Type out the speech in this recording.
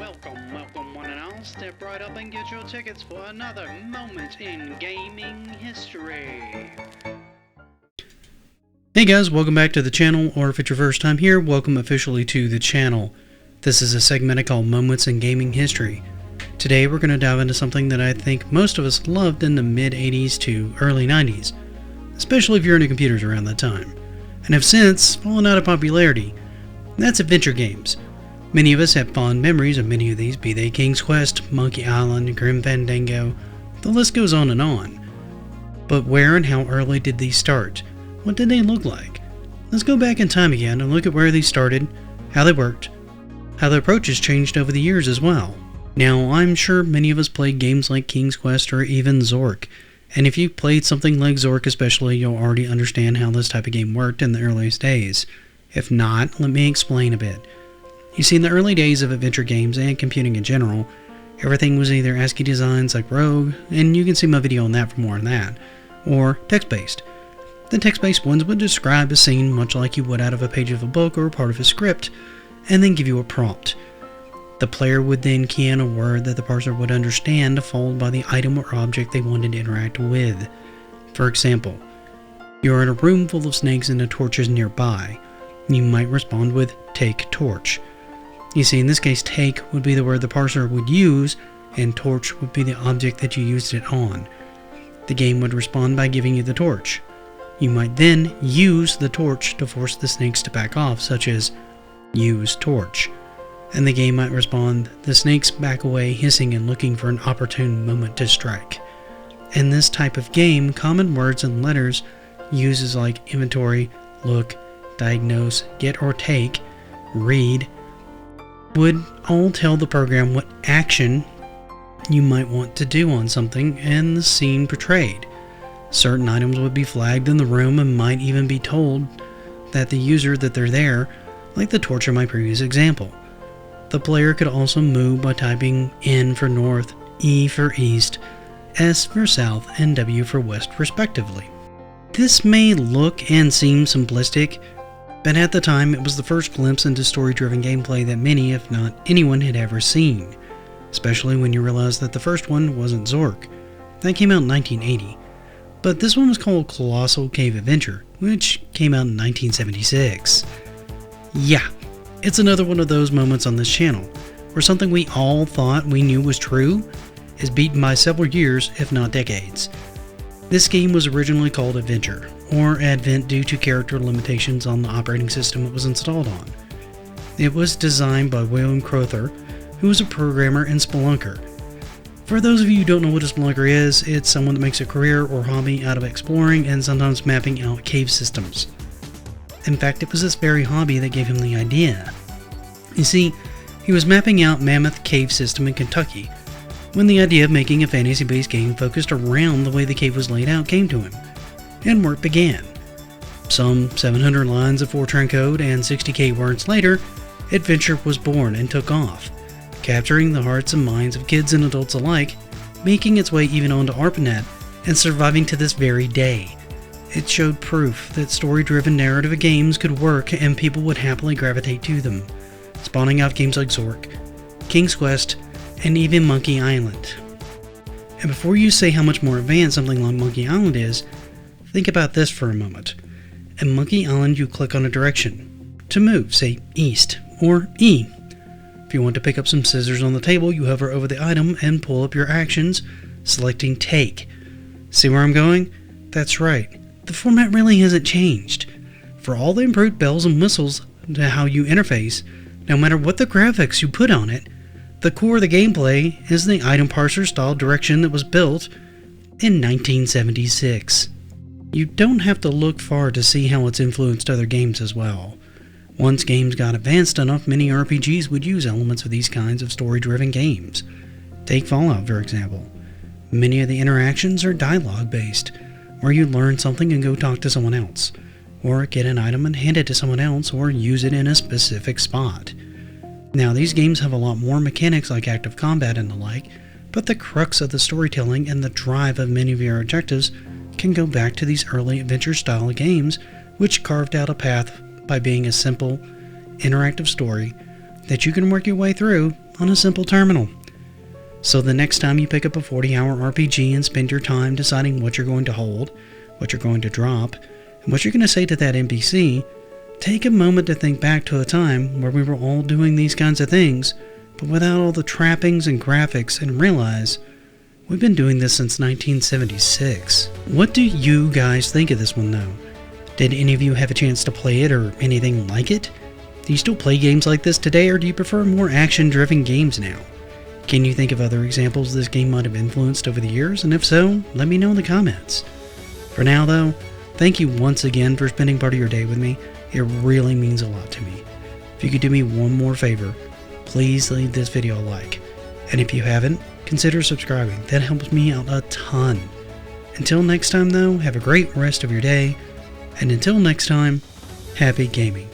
Welcome one and all. Step right up and get your tickets for another moment in gaming history. Hey guys, welcome back to the channel, or if it's your first time here, welcome officially to the channel. This is a segment I call Moments in Gaming History. Today we're going to dive into something that I think most of us loved in the mid-80s to early 90s, especially if you're into computers around that time, and have since fallen out of popularity. That's adventure games. Many of us have fond memories of many of these, be they King's Quest, Monkey Island, Grim Fandango, the list goes on and on. But where and how early did these start? What did they look like? Let's go back in time again and look at where these started, how they worked, how the approaches changed over the years as well. Now, I'm sure many of us played games like King's Quest or even Zork, and if you played something like Zork especially, you'll already understand how this type of game worked in the earliest days. If not, let me explain a bit. You see, in the early days of adventure games and computing in general, everything was either ASCII designs like Rogue, and you can see my video on that for more on that, or text-based. The text-based ones would describe a scene much like you would out of a page of a book or part of a script, and then give you a prompt. The player would then key in a word that the parser would understand, followed by the item or object they wanted to interact with. For example, you're in a room full of snakes and a torch is nearby. You might respond with, "Take torch." You see, in this case, take would be the word the parser would use, and torch would be the object that you used it on. The game would respond by giving you the torch. You might then use the torch to force the snakes to back off, such as, "Use torch." And the game might respond, "The snakes back away, hissing and looking for an opportune moment to strike." In this type of game, common words and letters, uses like inventory, look, diagnose, get or take, read, would all tell the program what action you might want to do on something and the scene portrayed. Certain items would be flagged in the room and might even be told that the user that they're there, like the torch in my previous example. The player could also move by typing N for north, E for east, S for south, and W for west respectively. This may look and seem simplistic, but at the time it was the first glimpse into story-driven gameplay that many, if not anyone, had ever seen, especially when you realize that the first one wasn't Zork. That came out in 1980, but this one was called Colossal Cave Adventure, which came out in 1976. Yeah, it's another one of those moments on this channel, where something we all thought we knew was true is beaten by several years, if not decades. This game was originally called Adventure, or Advent due to character limitations on the operating system it was installed on. It was designed by William Crowther, who was a programmer and spelunker. For those of you who don't know what a spelunker is, it's someone that makes a career or hobby out of exploring and sometimes mapping out cave systems. In fact, it was this very hobby that gave him the idea. You see, he was mapping out Mammoth Cave System in Kentucky, when the idea of making a fantasy-based game focused around the way the cave was laid out came to him, and work began. Some 700 lines of Fortran code and 60k words later, Adventure was born and took off, capturing the hearts and minds of kids and adults alike, making its way even onto ARPANET, and surviving to this very day. It showed proof that story-driven narrative games could work and people would happily gravitate to them, spawning out games like Zork, King's Quest, and even Monkey Island. And before you say how much more advanced something like Monkey Island is, think about this for a moment. In Monkey Island, you click on a direction. To move, say east, or E. If you want to pick up some scissors on the table, you hover over the item and pull up your actions, selecting take. See where I'm going? That's right. The format really hasn't changed. For all the improved bells and whistles to how you interface, no matter what the graphics you put on it, the core of the gameplay is the item parser style direction that was built in 1976. You don't have to look far to see how it's influenced other games as well. Once games got advanced enough, many RPGs would use elements of these kinds of story-driven games. Take Fallout, for example. Many of the interactions are dialogue-based, where you learn something and go talk to someone else, or get an item and hand it to someone else, or use it in a specific spot. Now, these games have a lot more mechanics like active combat and the like, but the crux of the storytelling and the drive of many of your objectives can go back to these early adventure-style games, which carved out a path by being a simple, interactive story that you can work your way through on a simple terminal. So the next time you pick up a 40-hour RPG and spend your time deciding what you're going to hold, what you're going to drop, and what you're going to say to that NPC, take a moment to think back to a time where we were all doing these kinds of things, but without all the trappings and graphics, and realize we've been doing this since 1976. What do you guys think of this one though? Did any of you have a chance to play it or anything like it? Do you still play games like this today, or do you prefer more action-driven games now? Can you think of other examples this game might have influenced over the years? And if so, let me know in the comments. For now though, thank you once again for spending part of your day with me. It really means a lot to me. If you could do me one more favor, please leave this video a like. And if you haven't, consider subscribing. That helps me out a ton. Until next time though, have a great rest of your day. And until next time, happy gaming.